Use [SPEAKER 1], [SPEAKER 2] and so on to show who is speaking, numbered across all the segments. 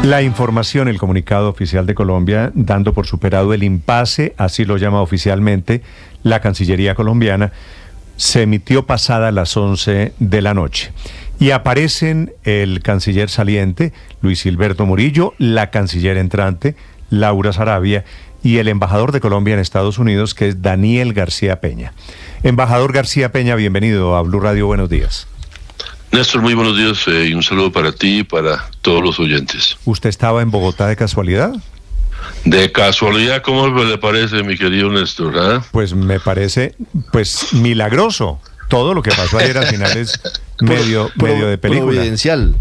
[SPEAKER 1] La información, el comunicado oficial de Colombia, dando por superado el impasse, así lo llama oficialmente la Cancillería colombiana, se emitió pasada las 11 de la noche. Y aparecen el canciller saliente, Luis Gilberto Murillo, la canciller entrante, Laura Sarabia, y el embajador de Colombia en Estados Unidos, que es Daniel García Peña. Embajador García Peña, bienvenido a Blue Radio, buenos días.
[SPEAKER 2] Néstor, muy buenos días y un saludo para ti y para todos los oyentes.
[SPEAKER 1] ¿Usted estaba en Bogotá de casualidad?
[SPEAKER 2] De casualidad, ¿cómo le parece, mi querido Néstor? ¿Ah?
[SPEAKER 1] Pues me parece, milagroso. Todo lo que pasó ayer al final es medio de película.
[SPEAKER 3] Providencial.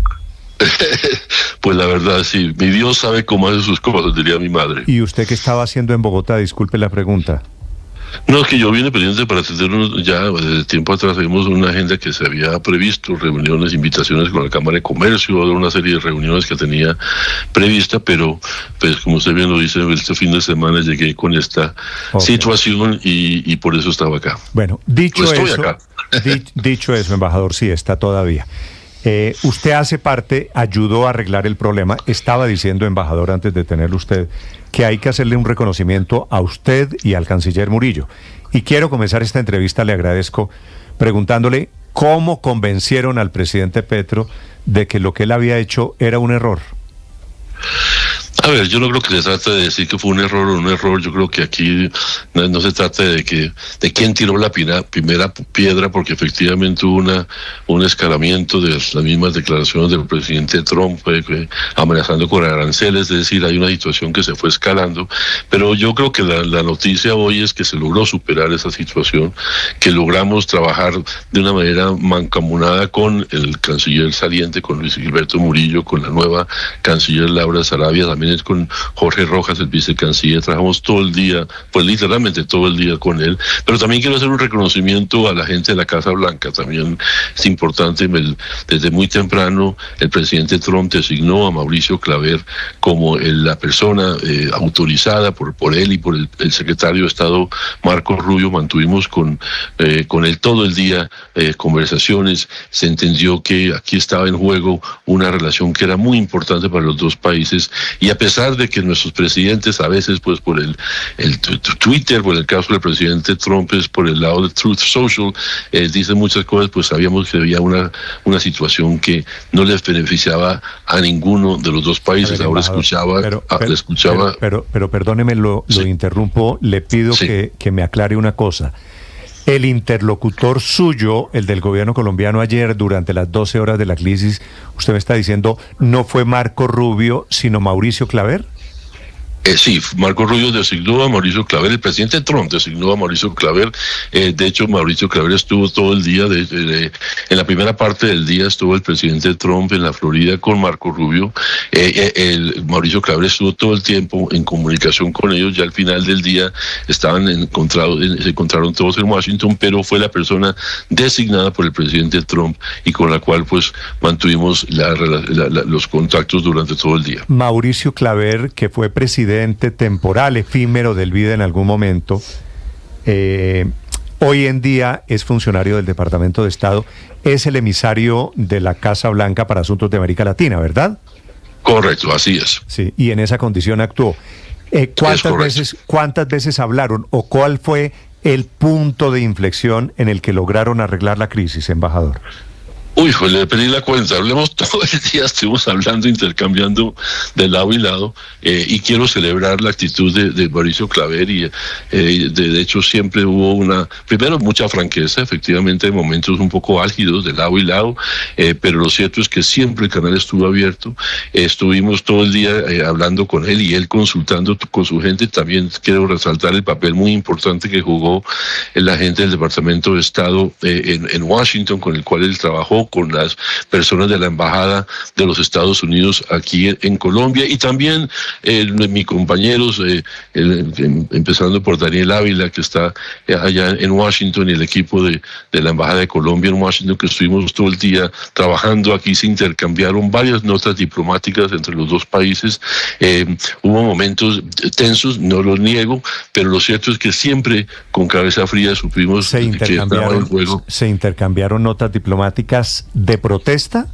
[SPEAKER 2] Pues la verdad, sí. Mi Dios sabe cómo hace sus cosas, diría mi madre.
[SPEAKER 1] ¿Y usted qué estaba haciendo en Bogotá? Disculpe la pregunta.
[SPEAKER 2] No, es que yo vine pendiente para atendernos ya desde tiempo atrás. Tenemos una agenda que se había previsto, reuniones, invitaciones con la Cámara de Comercio, una serie de reuniones que tenía prevista, pero pues como usted bien lo dice, este fin de semana llegué con esta situación y por eso estaba acá.
[SPEAKER 1] Bueno, dicho
[SPEAKER 2] pues
[SPEAKER 1] eso,
[SPEAKER 2] acá.
[SPEAKER 1] dicho eso, embajador, sí, está todavía. Usted hace parte, ayudó a arreglar el problema. Estaba diciendo, embajador, antes de tenerlo usted, que hay que hacerle un reconocimiento a usted y al canciller Murillo. Y quiero comenzar esta entrevista, le agradezco, preguntándole cómo convencieron al presidente Petro de que lo que él había hecho era un error.
[SPEAKER 2] A ver, yo no creo que se trate de decir que fue un error o un error. Yo creo que aquí no se trata de quién tiró la primera piedra, porque efectivamente hubo un escalamiento de las mismas declaraciones del presidente Trump, amenazando con aranceles, es decir, hay una situación que se fue escalando, pero yo creo que la noticia hoy es que se logró superar esa situación, que logramos trabajar de una manera mancomunada con el canciller saliente, con Luis Gilberto Murillo, con la nueva canciller Laura Sarabia, también con Jorge Rojas, el vicecanciller. Trabajamos todo el día, pues literalmente todo el día con él, pero también quiero hacer un reconocimiento a la gente de la Casa Blanca. También es importante, desde muy temprano el presidente Trump designó a Mauricio Claver como la persona autorizada por él y por el secretario de Estado Marco Rubio. Mantuvimos con él todo el día conversaciones. Se entendió que aquí estaba en juego una relación que era muy importante para los dos países, y a pesar de que nuestros presidentes a veces, pues por el Twitter, por el caso del presidente Trump, es por el lado de Truth Social, dicen muchas cosas, pues sabíamos que había una situación que no les beneficiaba a ninguno de los dos países. Ahora escuchaba...
[SPEAKER 1] Pero perdóneme, lo interrumpo, le pido que me aclare una cosa. El interlocutor suyo, el del gobierno colombiano ayer, durante las 12 horas de la crisis, usted me está diciendo, no fue Marco Rubio, sino Mauricio Claver.
[SPEAKER 2] Sí, Marco Rubio designó a Mauricio Claver, el presidente Trump designó a Mauricio Claver. De hecho, Mauricio Claver estuvo todo el día, en la primera parte del día estuvo el presidente Trump en la Florida con Marco Rubio. Mauricio Claver estuvo todo el tiempo en comunicación con ellos. Ya al final del día se encontraron todos en Washington, pero fue la persona designada por el presidente Trump y con la cual pues mantuvimos los contactos durante todo el día.
[SPEAKER 1] Mauricio Claver, que fue presidente temporal, efímero del vida en algún momento, hoy en día es funcionario del Departamento de Estado, es el emisario de la Casa Blanca para asuntos de América Latina, ¿verdad?
[SPEAKER 2] Correcto, así es.
[SPEAKER 1] Sí, y en esa condición actuó. ¿Cuántas veces hablaron o cuál fue el punto de inflexión en el que lograron arreglar la crisis, embajador?
[SPEAKER 2] Uy, pues le pedí la cuenta. Hablemos todo el día, estuvimos hablando, intercambiando de lado y lado, y quiero celebrar la actitud de Mauricio Claver, y de hecho siempre hubo primero mucha franqueza, efectivamente en momentos un poco álgidos de lado y lado, pero lo cierto es que siempre el canal estuvo abierto. Estuvimos todo el día hablando con él y él consultando con su gente. También quiero resaltar el papel muy importante que jugó la gente del Departamento de Estado en Washington, con el cual él trabajó, con las personas de la Embajada de los Estados Unidos aquí en Colombia, y también mis compañeros, empezando por Daniel Ávila, que está allá en Washington, y el equipo de la Embajada de Colombia en Washington, que estuvimos todo el día trabajando aquí. Se intercambiaron varias notas diplomáticas entre los dos países. Hubo momentos tensos, no los niego, pero lo cierto es que siempre con cabeza fría supimos que estaba en juego.
[SPEAKER 1] ¿Se intercambiaron notas diplomáticas de protesta?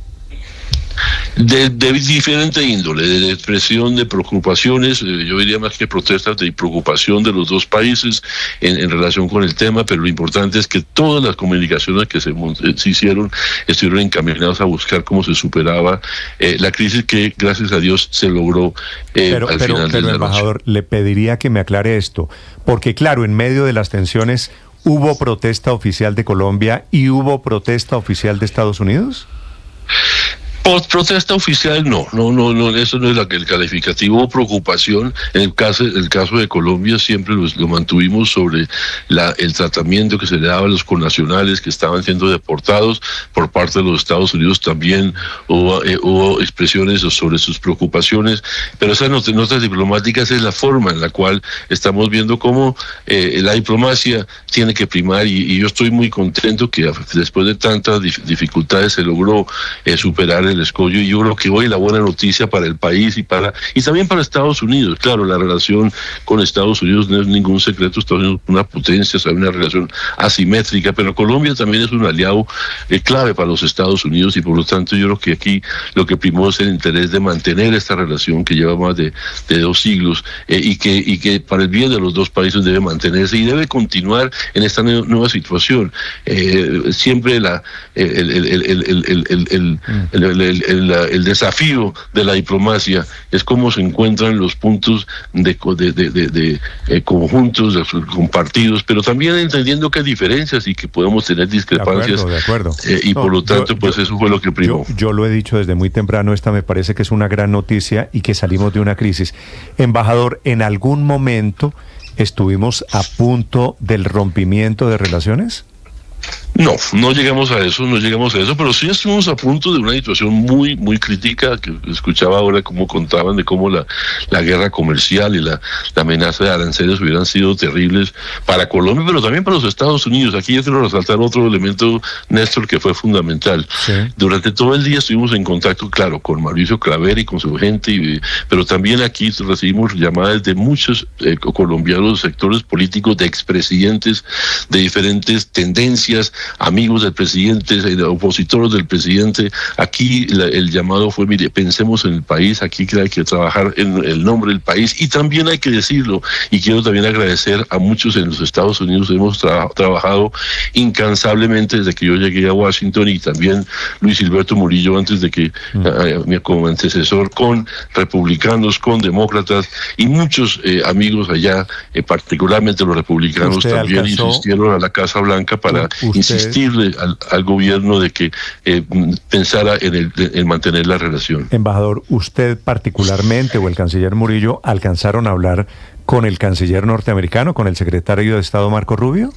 [SPEAKER 2] De diferente índole, de expresión de preocupaciones, yo diría más que protestas, de preocupación de los dos países en relación con el tema, pero lo importante es que todas las comunicaciones que se hicieron estuvieron encaminadas a buscar cómo se superaba la crisis que, gracias a Dios, se logró al final de la
[SPEAKER 1] embajador,
[SPEAKER 2] noche.
[SPEAKER 1] le pediría que me aclare esto, porque claro, en medio de las tensiones, ¿hubo protesta oficial de Colombia y hubo protesta oficial de Estados Unidos?
[SPEAKER 2] Protesta oficial no, eso no es el calificativo. Hubo preocupación. En el caso de Colombia siempre lo mantuvimos sobre el tratamiento que se le daba a los connacionales que estaban siendo deportados por parte de los Estados Unidos. También hubo expresiones sobre sus preocupaciones, pero esas notas diplomáticas es la forma en la cual estamos viendo cómo la diplomacia tiene que primar, y yo estoy muy contento que después de tantas dificultades se logró superar el escollo, y yo creo que hoy la buena noticia para el país y también para Estados Unidos. Claro, la relación con Estados Unidos no es ningún secreto. Estados Unidos es una potencia, es una relación asimétrica, pero Colombia también es un aliado clave para los Estados Unidos, y por lo tanto yo creo que aquí lo que primó es el interés de mantener esta relación que lleva más de 2 siglos, y que para el bien de los dos países debe mantenerse y debe continuar en esta nueva situación. Siempre el desafío de la diplomacia es cómo se encuentran los puntos conjuntos, compartidos, pero también entendiendo que hay diferencias y que podemos tener discrepancias.
[SPEAKER 1] De acuerdo.
[SPEAKER 2] Y por lo tanto, eso fue lo que primó.
[SPEAKER 1] Yo lo he dicho desde muy temprano, esta me parece que es una gran noticia y que salimos de una crisis. Embajador, ¿en algún momento estuvimos a punto del rompimiento de relaciones?
[SPEAKER 2] No llegamos a eso, pero sí estuvimos a punto de una situación muy, muy crítica, que escuchaba ahora cómo contaban de cómo la guerra comercial y la amenaza de aranceles hubieran sido terribles para Colombia, pero también para los Estados Unidos. Aquí yo quiero resaltar otro elemento, Néstor, que fue fundamental. Sí. Durante todo el día estuvimos en contacto, claro, con Mauricio Claver y con su gente, pero también aquí recibimos llamadas de muchos colombianos, sectores políticos, de expresidentes de diferentes tendencias, amigos del presidente, opositores del presidente. Aquí el llamado fue: mire, pensemos en el país, aquí hay que trabajar en el nombre del país, y también hay que decirlo, y quiero también agradecer a muchos en los Estados Unidos. Hemos trabajado incansablemente desde que yo llegué a Washington, y también Luis Gilberto Murillo antes de que como antecesor, con republicanos, con demócratas, y muchos amigos allá, particularmente los republicanos, también insistieron a la Casa Blanca para insistirle al gobierno de que pensara en mantener la relación.
[SPEAKER 1] Embajador, ¿usted particularmente o el canciller Murillo alcanzaron a hablar con el canciller norteamericano, con el secretario de Estado Marco Rubio?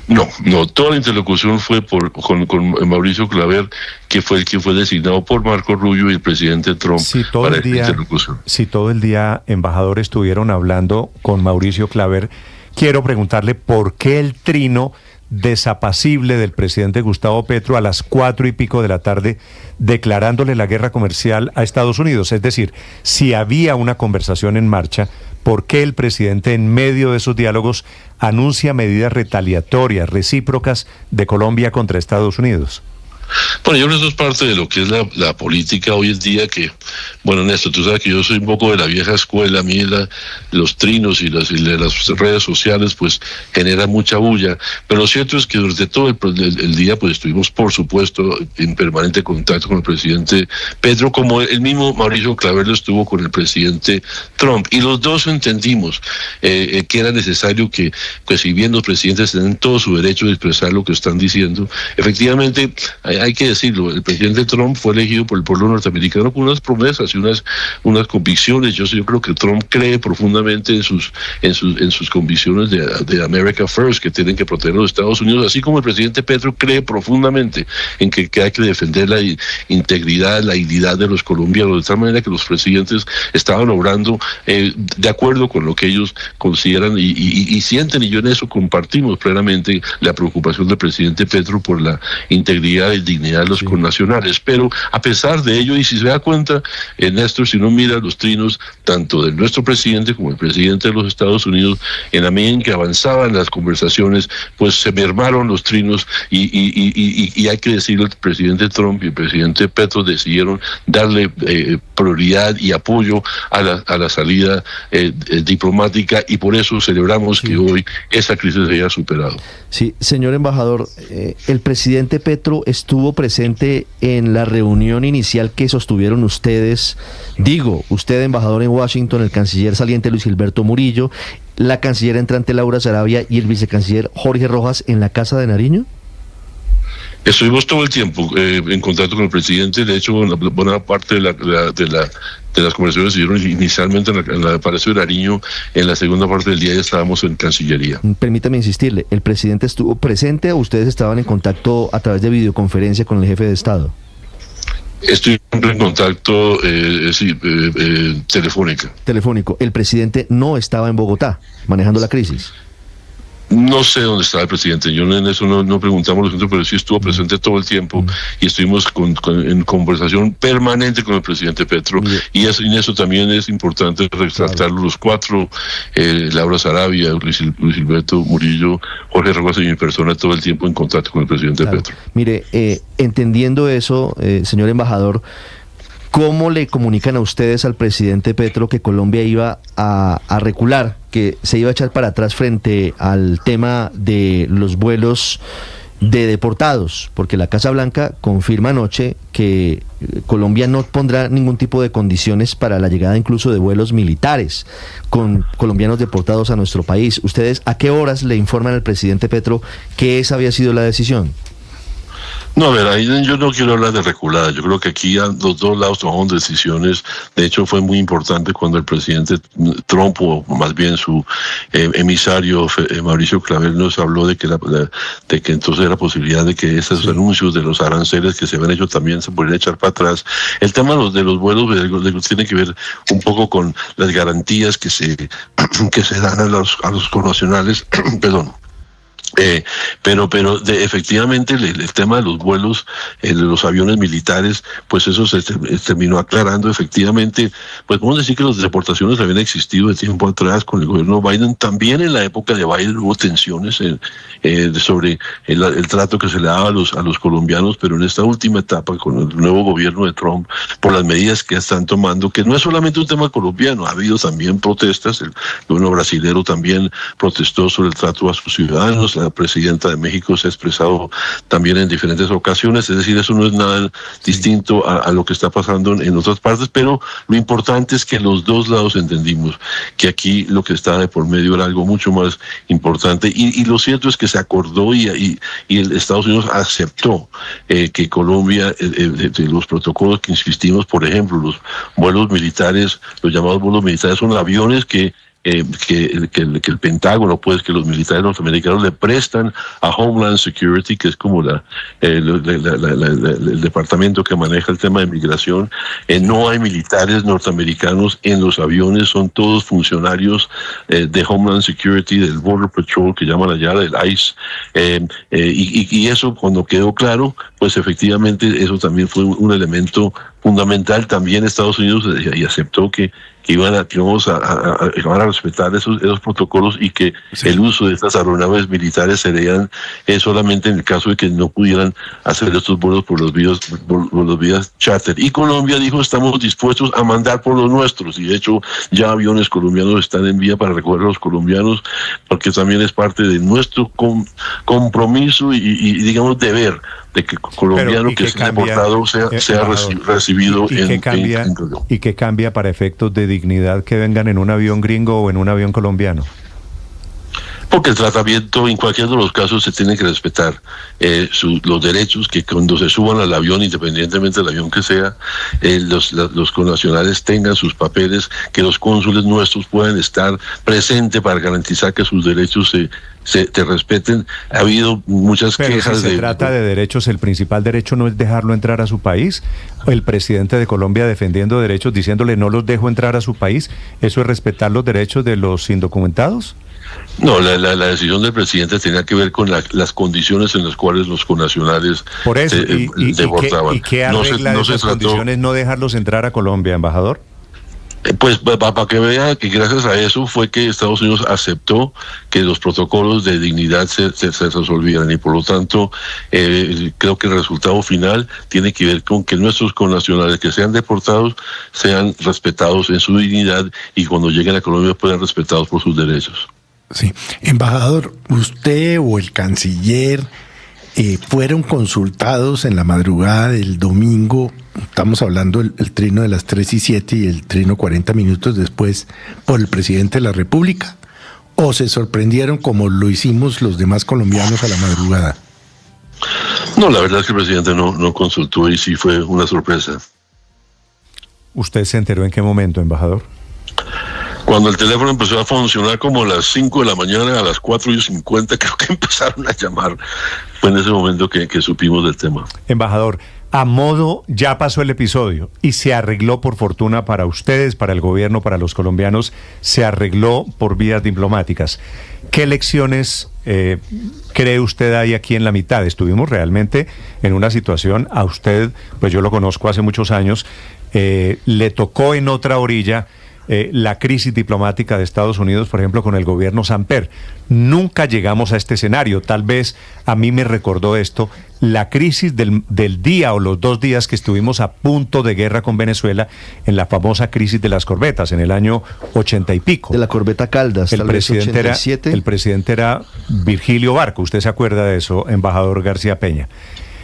[SPEAKER 2] No, toda la interlocución fue con Mauricio Claver, que fue el que fue designado por Marco Rubio y el presidente Trump para esta interlocución.
[SPEAKER 1] Si todo el día, embajador, estuvieron hablando con Mauricio Claver, quiero preguntarle por qué el trino desapacible del presidente Gustavo Petro a las 4:00 de la tarde, declarándole la guerra comercial a Estados Unidos. Es decir, si había una conversación en marcha, ¿por qué el presidente, en medio de esos diálogos, anuncia medidas retaliatorias, recíprocas de Colombia contra Estados Unidos?
[SPEAKER 2] Bueno, yo creo que eso es parte de lo que es la política hoy en día, que, bueno, Néstor, tú sabes que yo soy un poco de la vieja escuela. A mí los trinos y las redes sociales pues generan mucha bulla, pero lo cierto es que durante todo el día pues estuvimos, por supuesto, en permanente contacto con el presidente Petro, como el mismo Mauricio Claver lo estuvo con el presidente Trump, y los dos entendimos que era necesario que, pues, si bien los presidentes tienen todo su derecho de expresar lo que están diciendo, efectivamente hay que decirlo, el presidente Trump fue elegido por el pueblo norteamericano con unas promesas y unas convicciones. Yo creo que Trump cree profundamente en sus convicciones de America First, que tienen que proteger a los Estados Unidos, así como el presidente Petro cree profundamente en que hay que defender la integridad, la dignidad de los colombianos, de tal manera que los presidentes estaban obrando de acuerdo con lo que ellos consideran y sienten, y yo en eso compartimos plenamente la preocupación del presidente Petro por la integridad y dignidad de los connacionales. Pero a pesar de ello, y si se da cuenta, Néstor, si no mira los trinos tanto de nuestro presidente como el presidente de los Estados Unidos, en la medida en que avanzaban las conversaciones, pues se mermaron los trinos y hay que decirlo, el presidente Trump y el presidente Petro decidieron darle prioridad y apoyo a la salida diplomática, y por eso celebramos que hoy esa crisis se haya superado.
[SPEAKER 3] Sí, señor embajador, el presidente Petro estuvo presente en la reunión inicial que sostuvieron ustedes, usted embajador en Washington, el canciller saliente Luis Gilberto Murillo, la canciller entrante Laura Sarabia y el vicecanciller Jorge Rojas en la Casa de Nariño.
[SPEAKER 2] Estuvimos todo el tiempo en contacto con el presidente. De hecho, una buena parte de las conversaciones se dieron inicialmente en la Palacio de Nariño. En la segunda parte del día ya estábamos en Cancillería.
[SPEAKER 3] Permítame insistirle, ¿el presidente estuvo presente o ustedes estaban en contacto a través de videoconferencia con el jefe de Estado?
[SPEAKER 2] Estoy siempre en contacto telefónico.
[SPEAKER 3] El presidente no estaba en Bogotá manejando la crisis.
[SPEAKER 2] No sé dónde estaba el presidente, yo en eso no preguntamos, pero sí estuvo presente todo el tiempo y estuvimos en conversación permanente con el presidente Petro, y en eso también es importante resaltar los cuatro, Laura Sarabia, Luis Gilberto Murillo, Jorge Rojas y mi persona, todo el tiempo en contacto con el presidente Petro.
[SPEAKER 3] Mire, entendiendo eso, señor embajador, ¿cómo le comunican a ustedes al presidente Petro que Colombia iba a recular, que se iba a echar para atrás frente al tema de los vuelos de deportados? Porque la Casa Blanca confirma anoche que Colombia no pondrá ningún tipo de condiciones para la llegada incluso de vuelos militares con colombianos deportados a nuestro país. ¿Ustedes a qué horas le informan al presidente Petro que esa había sido la decisión?
[SPEAKER 2] No, a ver, ahí yo no quiero hablar de reculada. Yo creo que aquí los dos lados tomaron decisiones. De hecho, fue muy importante cuando el presidente Trump, o más bien su emisario Mauricio Clavel, nos habló de que entonces la posibilidad de que esos anuncios de los aranceles que se habían hecho también se podrían echar para atrás. El tema de los vuelos tiene que ver un poco con las garantías que se dan a los connacionales, perdón. Pero efectivamente el tema de los vuelos, de los aviones militares, pues eso se terminó aclarando. Efectivamente, pues podemos decir que las deportaciones habían existido de tiempo atrás con el gobierno Biden. También en la época de Biden hubo tensiones sobre el trato que se le daba a los colombianos, pero en esta última etapa con el nuevo gobierno de Trump, por las medidas que están tomando, que no es solamente un tema colombiano, ha habido también protestas. El gobierno brasilero también protestó sobre el trato a sus ciudadanos. La presidenta de México se ha expresado también en diferentes ocasiones, es decir, eso no es nada distinto a lo que está pasando en otras partes, pero lo importante es que los dos lados entendimos que aquí lo que está de por medio era algo mucho más importante, y lo cierto es que se acordó y el Estados Unidos aceptó que Colombia, de los protocolos que insistimos, por ejemplo, los vuelos militares, los llamados vuelos militares, son aviones que el Pentágono, pues que los militares norteamericanos le prestan a Homeland Security, que es como el departamento que maneja el tema de migración. No hay militares norteamericanos en los aviones, son todos funcionarios de Homeland Security, del Border Patrol, que llaman allá, del ICE, y eso cuando quedó claro, pues efectivamente eso también fue un elemento fundamental. También Estados Unidos y aceptó que iban a respetar esos protocolos, y que el uso de estas aeronaves militares serían solamente en el caso de que no pudieran hacer estos vuelos por los vías charter. Y Colombia dijo: estamos dispuestos a mandar por los nuestros, y de hecho ya aviones colombianos están en vía para recoger a los colombianos, porque también es parte de nuestro compromiso y digamos deber de que colombiano que sea deportado sea recibido
[SPEAKER 1] ¿Y qué cambia para efectos de dignidad que vengan en un avión gringo o en un avión colombiano?
[SPEAKER 2] Porque el tratamiento en cualquiera de los casos se tiene que respetar los derechos, que cuando se suban al avión, independientemente del avión que sea, los connacionales tengan sus papeles, que los cónsules nuestros puedan estar presentes para garantizar que sus derechos te respeten. Ha habido muchas
[SPEAKER 1] Pero
[SPEAKER 2] quejas
[SPEAKER 1] si se trata de derechos, el principal derecho no es dejarlo entrar a su país. El presidente de Colombia defendiendo derechos, diciéndole no los dejo entrar a su país, ¿eso es respetar los derechos de los indocumentados?
[SPEAKER 2] No, la decisión del presidente tenía que ver con las condiciones en las cuales los connacionales
[SPEAKER 1] por eso,
[SPEAKER 2] deportaban.
[SPEAKER 1] ¿Y qué arregla esas condiciones no dejarlos entrar a Colombia, embajador?
[SPEAKER 2] Pues para que vea que gracias a eso fue que Estados Unidos aceptó que los protocolos de dignidad se resolvieran, y por lo tanto creo que el resultado final tiene que ver con que nuestros connacionales que sean deportados sean respetados en su dignidad, y cuando lleguen a Colombia puedan respetados por sus derechos.
[SPEAKER 4] Sí, embajador, usted o el canciller fueron consultados en la madrugada del domingo, estamos hablando el trino de las 3 y 7 y el trino 40 minutos después, por el presidente de la República, o se sorprendieron como lo hicimos los demás colombianos a la madrugada.
[SPEAKER 2] No, la verdad es que el presidente no consultó, y sí fue una sorpresa.
[SPEAKER 1] ¿Usted se enteró en qué momento, embajador?
[SPEAKER 2] Cuando el teléfono empezó a funcionar como a las 5 de la mañana, a las 4:50 creo que empezaron a llamar. Fue en ese momento que supimos del tema.
[SPEAKER 1] Embajador, a modo, ya pasó el episodio y se arregló, por fortuna para ustedes, para el gobierno, para los colombianos, se arregló por vías diplomáticas. ¿Qué lecciones cree usted hay aquí en la mitad? Estuvimos realmente en una situación, a usted, pues yo lo conozco hace muchos años, le tocó en otra orilla la crisis diplomática de Estados Unidos, por ejemplo, con el gobierno Samper. Nunca llegamos a este escenario. Tal vez a mí me recordó esto, la crisis del día o los 2 días que estuvimos a punto de guerra con Venezuela, en la famosa crisis de las corbetas, en el año 80 y pico.
[SPEAKER 3] De la corbeta Caldas,
[SPEAKER 1] el presidente era Virgilio Barco. ¿Usted se acuerda de eso, embajador García Peña?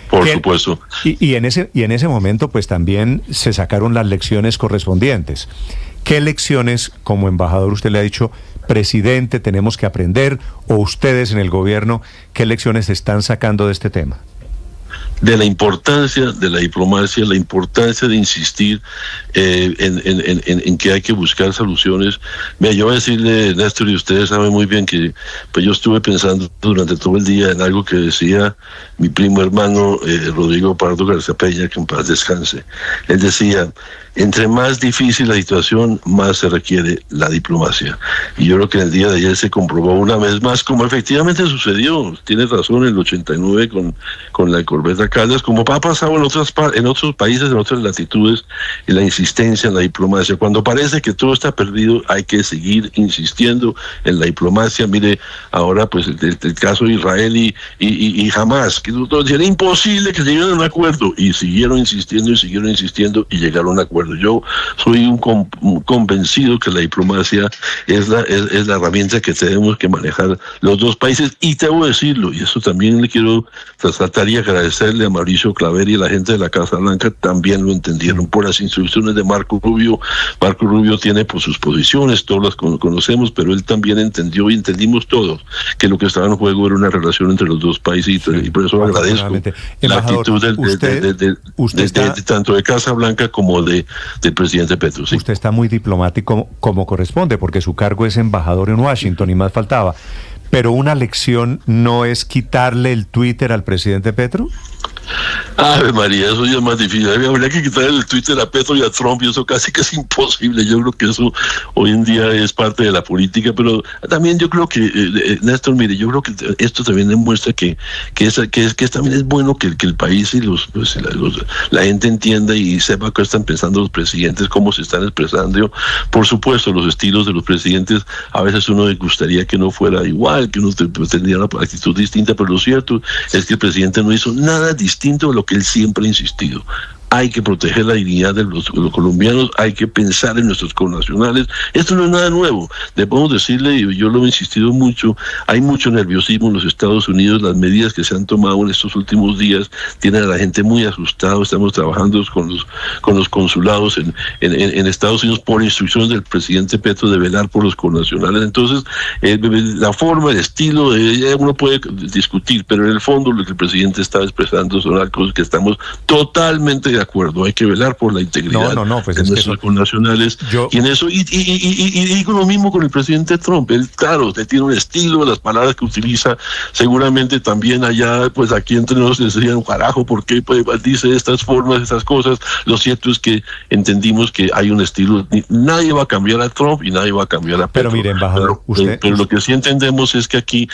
[SPEAKER 2] Por supuesto.
[SPEAKER 1] Y en ese momento, pues también se sacaron las lecciones correspondientes. ¿Qué lecciones, como embajador, usted le ha dicho, presidente, tenemos que aprender, o ustedes en el gobierno, qué lecciones están sacando de este tema?
[SPEAKER 2] De la importancia de la diplomacia, la importancia de insistir en que hay que buscar soluciones. Mira, yo voy a decirle, Néstor, y ustedes saben muy bien que pues yo estuve pensando durante todo el día en algo que decía mi primo hermano Rodrigo Pardo García Peña, que en paz descanse. Él decía, entre más difícil la situación, más se requiere la diplomacia. Y yo creo que en el día de ayer se comprobó una vez más, como efectivamente sucedió. Tiene razón, en el 89 con la corbeta Caldas, como ha pasado en otros países, en otras latitudes, en la insistencia en la diplomacia. Cuando parece que todo está perdido, hay que seguir insistiendo en la diplomacia. Mire, ahora pues el caso de Israel y Hamas, que era imposible que se llegara a un acuerdo, y siguieron insistiendo y llegaron a un acuerdo. Yo soy un convencido que la diplomacia es la herramienta que tenemos que manejar los dos países, y debo decirlo, y eso también le quiero tratar y agradecerle a Mauricio Claver y a la gente de la Casa Blanca, también lo entendieron por las instrucciones de Marco Rubio. Marco Rubio tiene pues sus posiciones, todas las conocemos, pero él también entendió, y entendimos todos, que lo que estaba en juego era una relación entre los dos países, y por eso agradezco la actitud de tanto de Casa Blanca como del presidente Petro. Sí.
[SPEAKER 1] Usted está muy diplomático como corresponde, porque su cargo es embajador en Washington, y más faltaba. Pero una lección no es quitarle el Twitter al presidente Petro.
[SPEAKER 2] Ave María, eso ya es más difícil. Habría que quitarle el Twitter a Petro y a Trump, y eso casi que es imposible. Yo creo que eso hoy en día es parte de la política, pero también yo creo que, Néstor, mire, yo creo que esto también demuestra que también es bueno que el país y la gente entienda y sepa qué están pensando los presidentes, cómo se están expresando. Por supuesto, los estilos de los presidentes, a veces uno le gustaría que no fuera igual, que uno tendría una actitud distinta, pero lo cierto es que el presidente no hizo nada distinto a lo que él siempre ha insistido. Hay que proteger la dignidad de los colombianos, hay que pensar en nuestros connacionales. Esto no es nada nuevo. Debemos decirle, y yo lo he insistido mucho, hay mucho nerviosismo en los Estados Unidos. Las medidas que se han tomado en estos últimos días tienen a la gente muy asustada. Estamos trabajando con los consulados en Estados Unidos por instrucciones del presidente Petro de velar por los connacionales. Entonces, la forma, el estilo, uno puede discutir, pero en el fondo lo que el presidente está expresando son cosas que estamos totalmente de de acuerdo, hay que velar por la integridad
[SPEAKER 1] pues
[SPEAKER 2] de nuestros connacionales. Y en eso, y digo lo mismo con el presidente Trump. Él, claro, usted tiene un estilo, las palabras que utiliza, seguramente también allá, pues aquí entre nosotros les decían, carajo, ¿por qué pues, dice estas formas, estas cosas? Lo cierto es que entendimos que hay un estilo, nadie va a cambiar a Trump y nadie va a cambiar a Petro.
[SPEAKER 1] Pero mire, embajador,
[SPEAKER 2] pero lo que sí entendemos es que aquí,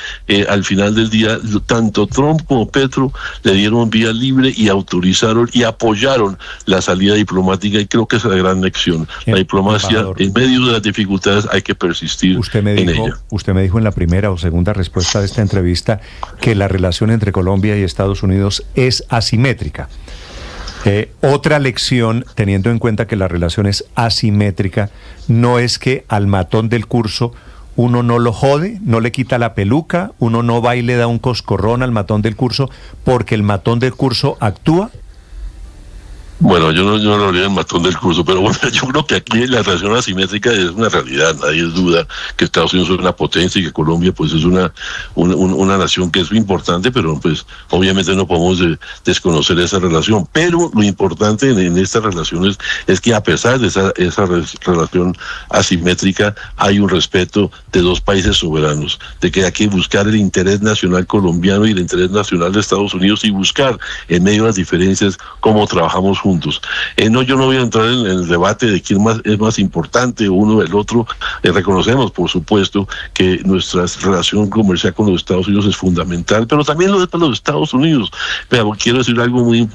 [SPEAKER 2] al final del día, tanto Trump como Petro le dieron vía libre y autorizaron y apoyaron la salida diplomática, y creo que esa es la gran lección. La diplomacia, embajador, en medio de las dificultades hay que persistir en ella.
[SPEAKER 1] Usted me dijo en la primera o segunda respuesta de esta entrevista que la relación entre Colombia y Estados Unidos es asimétrica. Otra lección, teniendo en cuenta que la relación es asimétrica, no es que al matón del curso uno no lo jode, no le quita la peluca, uno no va y le da un coscorrón al matón del curso porque el matón del curso actúa.
[SPEAKER 2] Bueno, yo no lo haría el matón del curso, pero bueno, yo creo que aquí la relación asimétrica es una realidad. Nadie duda que Estados Unidos es una potencia y que Colombia pues es una nación que es importante, pero pues obviamente no podemos desconocer esa relación. Pero lo importante en estas relaciones es que a pesar de esa relación asimétrica hay un respeto de dos países soberanos, de que hay que buscar el interés nacional colombiano y el interés nacional de Estados Unidos y buscar en medio de las diferencias cómo trabajamos juntos. Yo no voy a entrar en el debate de quién es más importante, uno o el otro. Reconocemos, por supuesto, que nuestra relación comercial con los Estados Unidos es fundamental, pero también lo es para los Estados Unidos. Pero quiero decir algo muy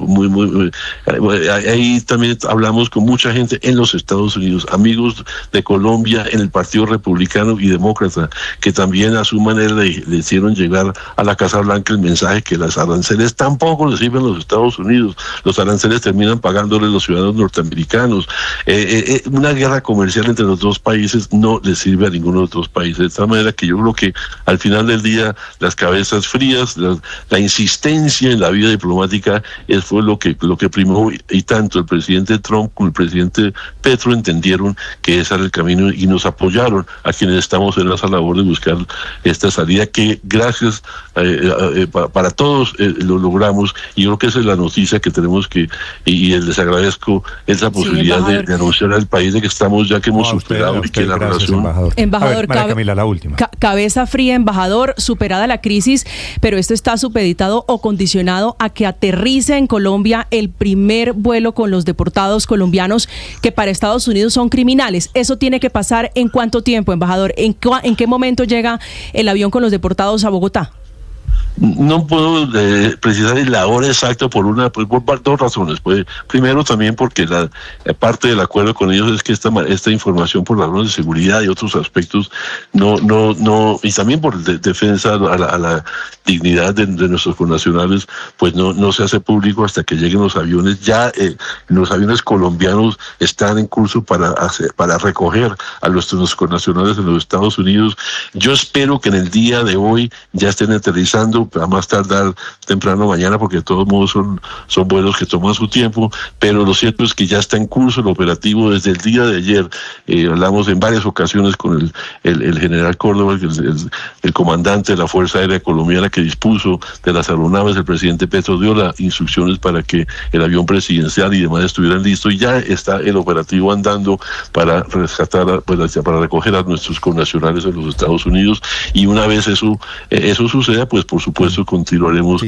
[SPEAKER 2] ahí también hablamos con mucha gente en los Estados Unidos, amigos de Colombia en el Partido Republicano y Demócrata, que también a su manera le hicieron llegar a la Casa Blanca el mensaje que las aranceles tampoco les sirven a los Estados Unidos. Los aranceles terminan pagándole los ciudadanos norteamericanos. Una guerra comercial entre los dos países no le sirve a ninguno de los dos países. De tal manera que yo creo que al final del día las cabezas frías, la insistencia en la vida diplomática fue lo que primó, y tanto el presidente Trump como el presidente Petro entendieron que ese era el camino y nos apoyaron a quienes estamos en esa labor de buscar esta salida que gracias para todos lo logramos, y yo creo que esa es la noticia que tenemos que y les agradezco esa posibilidad de anunciar al país de que estamos ya que hemos superado y que la relación...
[SPEAKER 5] Embajador,
[SPEAKER 1] María Camila, la última.
[SPEAKER 5] Cabeza fría, embajador, superada la crisis, pero esto está supeditado o condicionado a que aterrice en Colombia el primer vuelo con los deportados colombianos que para Estados Unidos son criminales. ¿Eso tiene que pasar en cuánto tiempo, embajador? ¿En qué momento llega el avión con los deportados a Bogotá?
[SPEAKER 2] No puedo precisar la hora exacta por dos razones. Pues, primero, también porque la parte del acuerdo con ellos es que esta información, por razones de seguridad y otros aspectos, no y también por defensa a la dignidad de nuestros connacionales, pues no se hace público hasta que lleguen los aviones. Ya los aviones colombianos están en curso para recoger a nuestros connacionales en los Estados Unidos. Yo espero que en el día de hoy ya estén aterrizando, a más tardar temprano mañana, porque de todos modos son vuelos que toman su tiempo, pero lo cierto es que ya está en curso el operativo desde el día de ayer. Hablamos en varias ocasiones con el general Córdoba, el comandante de la Fuerza Aérea Colombiana, que dispuso de las aeronaves. El presidente Petro dio las instrucciones para que el avión presidencial y demás estuvieran listos, y ya está el operativo andando para rescatar, para recoger a nuestros connacionales en los Estados Unidos, y una vez eso suceda, pues por supuesto continuaremos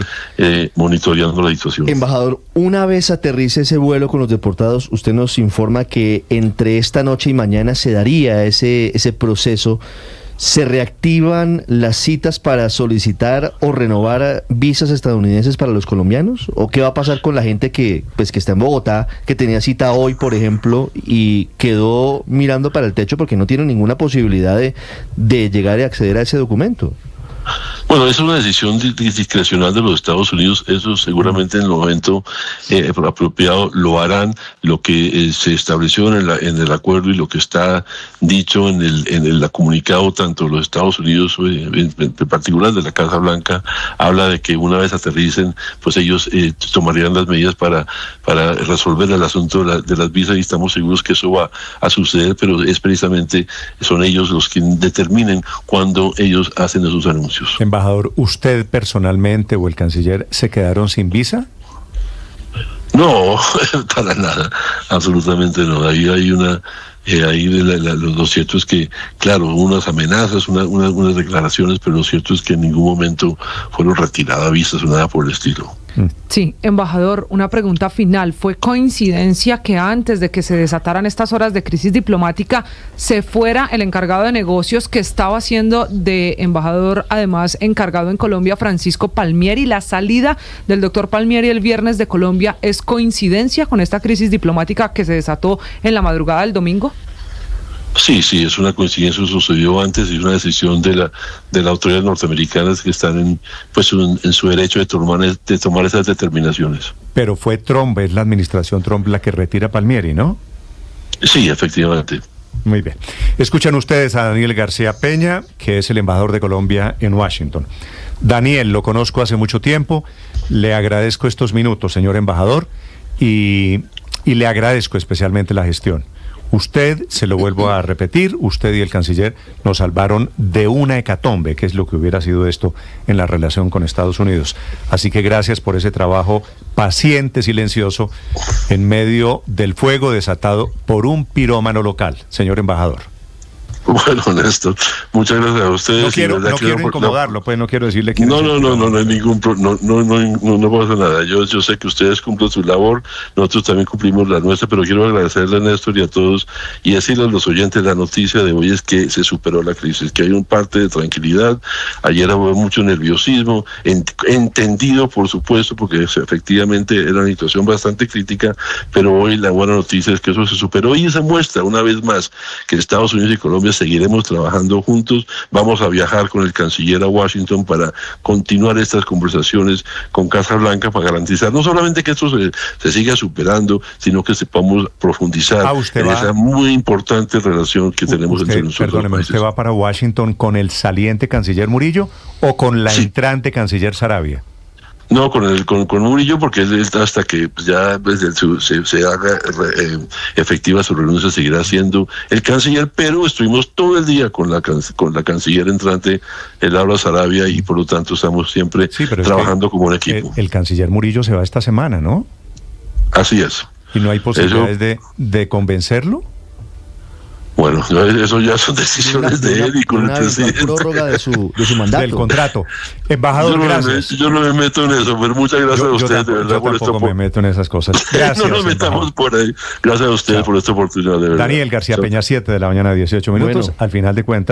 [SPEAKER 2] monitoreando la situación.
[SPEAKER 3] Embajador, una vez aterrice ese vuelo con los deportados, usted nos informa que entre esta noche y mañana se daría ese proceso. ¿Se reactivan las citas para solicitar o renovar visas estadounidenses para los colombianos? ¿O qué va a pasar con la gente que está en Bogotá, que tenía cita hoy, por ejemplo, y quedó mirando para el techo porque no tiene ninguna posibilidad de llegar y acceder a ese documento?
[SPEAKER 2] Bueno, es una decisión discrecional de los Estados Unidos. Eso seguramente en el momento apropiado lo harán. Lo que se estableció en el acuerdo y lo que está dicho en el comunicado tanto de los Estados Unidos, en particular de la Casa Blanca, habla de que una vez aterricen, pues ellos tomarían las medidas para resolver el asunto de las visas, y estamos seguros que eso va a suceder, pero es precisamente son ellos los que determinen cuando ellos hacen esos anuncios.
[SPEAKER 1] Embajador, ¿usted personalmente o el canciller se quedaron sin visa?
[SPEAKER 2] No, para nada, absolutamente no. Ahí hay lo cierto es que, claro, unas amenazas, unas declaraciones, pero lo cierto es que en ningún momento fueron retiradas vistas o nada por el estilo.
[SPEAKER 6] Sí, embajador, una pregunta final. ¿Fue coincidencia que antes de que se desataran estas horas de crisis diplomática se fuera el encargado de negocios que estaba siendo de embajador, además encargado en Colombia, Francisco Palmieri? ¿La salida del doctor Palmieri el viernes de Colombia es coincidencia con esta crisis diplomática que se desató en la madrugada del domingo?
[SPEAKER 2] Sí, es una coincidencia, sucedió antes y es una decisión de la autoridad norteamericana que están en su derecho de tomar esas determinaciones.
[SPEAKER 1] Pero fue Trump, es la administración Trump la que retira a Palmieri, ¿no?
[SPEAKER 2] Sí, efectivamente.
[SPEAKER 1] Muy bien. Escuchan ustedes a Daniel García Peña, que es el embajador de Colombia en Washington. Daniel, lo conozco hace mucho tiempo, le agradezco estos minutos, señor embajador, y le agradezco especialmente la gestión. Usted, se lo vuelvo a repetir, usted y el canciller nos salvaron de una hecatombe, que es lo que hubiera sido esto en la relación con Estados Unidos. Así que gracias por ese trabajo paciente, silencioso, en medio del fuego desatado por un pirómano local, señor embajador.
[SPEAKER 2] Bueno, Néstor, muchas gracias a ustedes.
[SPEAKER 1] No quiero incomodarlo, pues no quiero decirle que...
[SPEAKER 2] No hay ningún problema, no pasa nada. Yo sé que ustedes cumplen su labor, nosotros también cumplimos la nuestra, pero quiero agradecerle a Néstor y a todos y decirle a los oyentes la noticia de hoy es que se superó la crisis, que hay un parte de tranquilidad. Ayer hubo mucho nerviosismo, entendido por supuesto, porque efectivamente era una situación bastante crítica, pero hoy la buena noticia es que eso se superó y se muestra una vez más que Estados Unidos y Colombia seguiremos trabajando juntos. Vamos a viajar con el canciller a Washington para continuar estas conversaciones con Casa Blanca para garantizar no solamente que esto se siga superando, sino que sepamos profundizar en esa muy importante relación que tenemos entre nosotros.
[SPEAKER 1] Perdóneme, ¿usted va para Washington con el saliente canciller Murillo o con la entrante canciller Saravia?
[SPEAKER 2] No, con Murillo, porque él hasta que ya se haga efectiva su renuncia seguirá siendo el canciller, pero estuvimos todo el día con la canciller entrante, Laura Saravia, y por lo tanto estamos siempre trabajando como un equipo.
[SPEAKER 1] El canciller Murillo se va esta semana, ¿no?
[SPEAKER 2] Así es.
[SPEAKER 1] ¿Y no hay posibilidades de convencerlo?
[SPEAKER 2] Bueno, eso ya son decisiones de él y con el presidente.
[SPEAKER 3] Una prórroga de su mandato.
[SPEAKER 1] Del contrato. Embajador, gracias.
[SPEAKER 2] Yo no me meto en eso, pero muchas gracias a ustedes.
[SPEAKER 1] Yo tampoco me meto en esas cosas. Gracias,
[SPEAKER 2] no nos metamos por ahí. Gracias a ustedes por esta oportunidad, de verdad.
[SPEAKER 1] Daniel García Peña, 7 de la mañana, 18 minutos. Bueno. Al final de cuentas.